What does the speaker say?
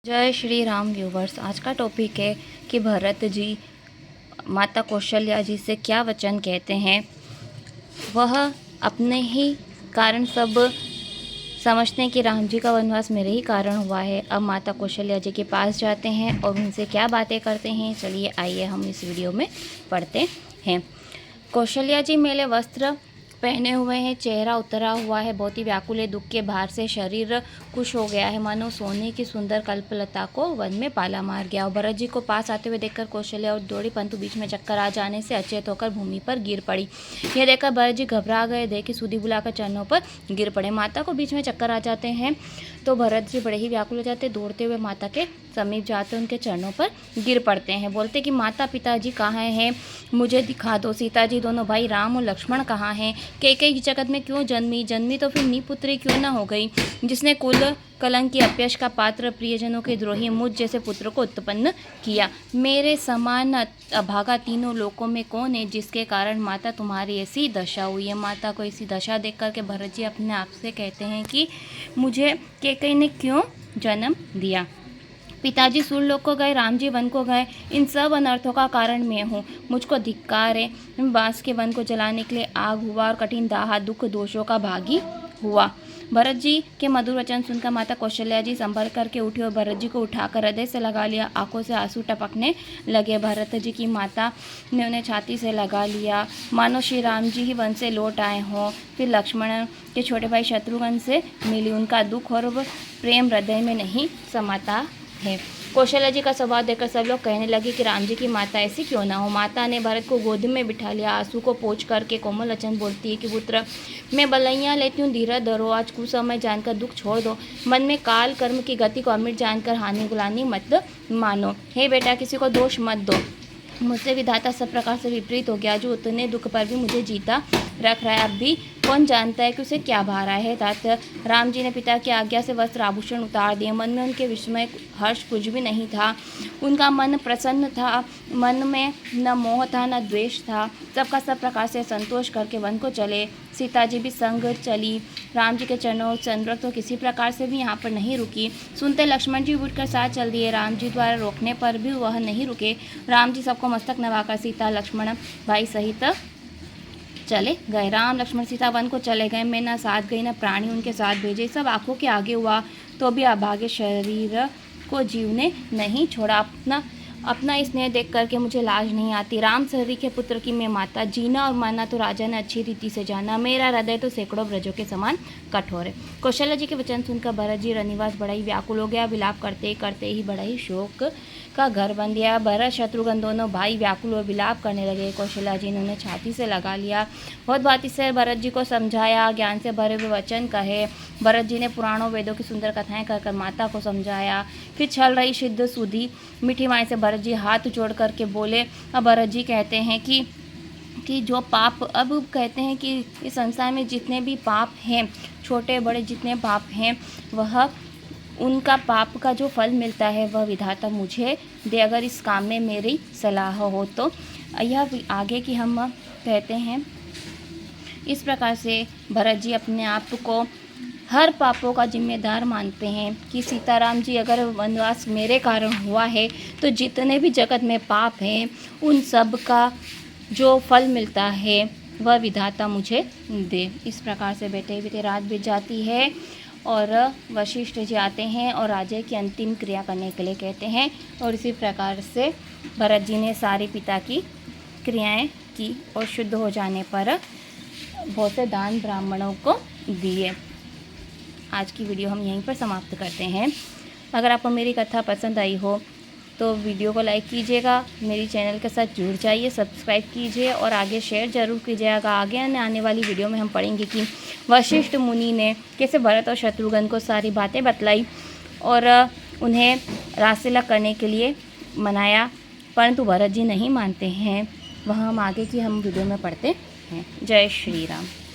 जय श्री राम व्यूवर्स। आज का टॉपिक है कि भरत जी माता कौशल्या जी से क्या वचन कहते हैं। वह अपने ही कारण सब समझते हैं कि राम जी का वनवास मेरे ही कारण हुआ है। अब माता कौशल्या जी के पास जाते हैं और उनसे क्या बातें करते हैं, चलिए आइए हम इस वीडियो में पढ़ते हैं। कौशल्या जी मेले वस्त्र पहने हुए हैं, चेहरा उतरा हुआ है, बहुत ही व्याकुल है, दुख के भार से शरीर खुश हो गया है, मानो सोने की सुंदर कल्पलता को वन में पाला मार गया। और भरत जी को पास आते हुए देखकर कौशल्या और दौड़ी, परंतु बीच में चक्कर आ जाने से अचेत होकर भूमि पर गिर पड़ी। यह देखकर भरत जी घबरा गए, देखी सुधी बुलाकर चरणों पर गिर पड़े। माता को बीच में चक्कर आ जाते हैं तो भरत जी बड़े ही व्याकुल हो जाते, दौड़ते हुए माता के समीप जाते उनके चरणों पर गिर पड़ते हैं। बोलते कि माता पिताजी कहाँ हैं, मुझे दिखा दो। सीता जी, दोनों भाई राम और लक्ष्मण कहाँ हैं। कैकेयी जगत में क्यों जन्मी तो फिर नीपुत्री क्यों न हो गई, जिसने कुल कलंक की अपयश का पात्र, प्रियजनों के द्रोही मुझ जैसे पुत्र को उत्पन्न किया। मेरे समान अभागा तीनों लोकों में कौन है, जिसके कारण माता तुम्हारी ऐसी दशा हुई है। माता को ऐसी दशा देख करके भरत जी अपने आप से कहते हैं कि मुझे कैकेयी ने क्यों जन्म दिया। पिताजी सूरलोक को गए, राम जी वन को गए, इन सब अनर्थों का कारण मैं हूँ। मुझको धिक्कार है। बांस के वन को जलाने के लिए आग हुआ और कठिन दाह दुख दोषों का भागी हुआ। भरत जी के मधुर वचन सुनकर माता कौशल्या जी संभल करके उठी और भरत जी को उठाकर हृदय से लगा लिया। आंखों से आंसू टपकने लगे। भरत जी की माता ने उन्हें छाती से लगा लिया, मानो श्री राम जी ही वन से लौट आए हों। फिर लक्ष्मण के छोटे भाई शत्रुघ्न से मिली। उनका दुख और प्रेम हृदय में नहीं समाता है। कौशल्या जी का स्वभाव देखकर सब लोग कहने लगे कि राम जी की माता ऐसी क्यों ना हो। माता ने भरत को गोद में बिठा लिया, आंसू को पोंछ करके कोमल वचन बोलती है कि पुत्र, मैं बलैया लेती हूँ, धीरज धरो, आज कुसमय जानकर दुख छोड़ दो, मन में काल कर्म की गति को अमृत जानकर हानि गुलानी मत मानो। हे बेटा, किसी को दोष मत दो, मुझसे विधाता सब प्रकार से विपरीत हो गया, जो उतने दुख पर भी मुझे जीता रख रहा है। अब भी कौन जानता है कि उसे क्या भा रहा है। तात राम जी ने पिता की आज्ञा से वस्त्र आभूषण उतार दिए। मन में उनके विस्मय हर्ष कुछ भी नहीं था। उनका मन प्रसन्न था, मन में न मोह था न द्वेष था। सबका सब प्रकार से संतोष करके वन को चले। सीता जी भी संग चली। राम जी के चरणों से अनुरक्त तो किसी प्रकार से भी यहाँ पर नहीं रुकी। सुनते लक्ष्मण जी उठकर साथ चल दिए। राम जी द्वारा रोकने पर भी वह नहीं रुके। राम जी सबको मस्तक नवाकर सीता लक्ष्मण भाई सहित चले गए। राम लक्ष्मण सीता वन को चले गए। मैं न साथ गई न प्राणी उनके साथ भेजे। सब आंखों के आगे हुआ तो भी अभागे शरीर को जीव ने नहीं छोड़ा। अपना स्नेह देख करके मुझे लाज नहीं आती। राम सरी के पुत्र की मैं माता, जीना और मानना तो राजा ने अच्छी रीति से जाना। मेरा हृदय तो सैकड़ों ब्रजों के समान कठोर है। कौशल्या जी के वचन सुनकर भरत जी रनिवास बड़ा ही व्याकुल हो गया। विलाप करते करते ही बड़ा ही शोक का घर बन गया। भरत शत्रुघ्न दोनों भाई व्याकुल और विलाप करने लगे। कौशल्या जी ने उन्हें छाती से लगा लिया, बहुत बात से भरत जी को समझाया, ज्ञान से भरे हुए वचन कहे। भरत जी ने पुराणों वेदों की सुंदर कथाएं कहकर माता को समझाया। फिर छल रही सिद्ध सुधी मीठी माई से भरत जी हाथ जोड़ करके बोले। अब भरत जी कहते हैं कि जो पाप, अब कहते हैं कि इस संसार में जितने भी पाप हैं, छोटे बड़े जितने पाप हैं, वह उनका पाप का जो फल मिलता है वह विधाता मुझे दे, अगर इस काम में मेरी सलाह हो तो। यह आगे की हम कहते हैं। इस प्रकार से भरत जी अपने आप को हर पापों का जिम्मेदार मानते हैं कि सीताराम जी अगर वनवास मेरे कारण हुआ है तो जितने भी जगत में पाप हैं उन सब का जो फल मिलता है वह विधाता मुझे दे। इस प्रकार से बैठे बैठे रात बीत जाती है और वशिष्ठ जी आते हैं और राजा की अंतिम क्रिया करने के लिए कहते हैं। और इसी प्रकार से भरत जी ने सारी पिता की क्रियाएं की और शुद्ध हो जाने पर बहुत से दान ब्राह्मणों को दिए। आज की वीडियो हम यहीं पर समाप्त करते हैं। अगर आपको मेरी कथा पसंद आई हो तो वीडियो को लाइक कीजिएगा, मेरी चैनल के साथ जुड़ जाइए, सब्सक्राइब कीजिए और आगे शेयर ज़रूर कीजिएगा। आगे आने वाली वीडियो में हम पढ़ेंगे कि वशिष्ठ मुनि ने कैसे भरत और शत्रुघ्न को सारी बातें बतलाई और उन्हें रासलीला करने के लिए मनाया, परंतु भरत जी नहीं मानते हैं। वह हम आगे की वीडियो में पढ़ते हैं। जय श्री राम।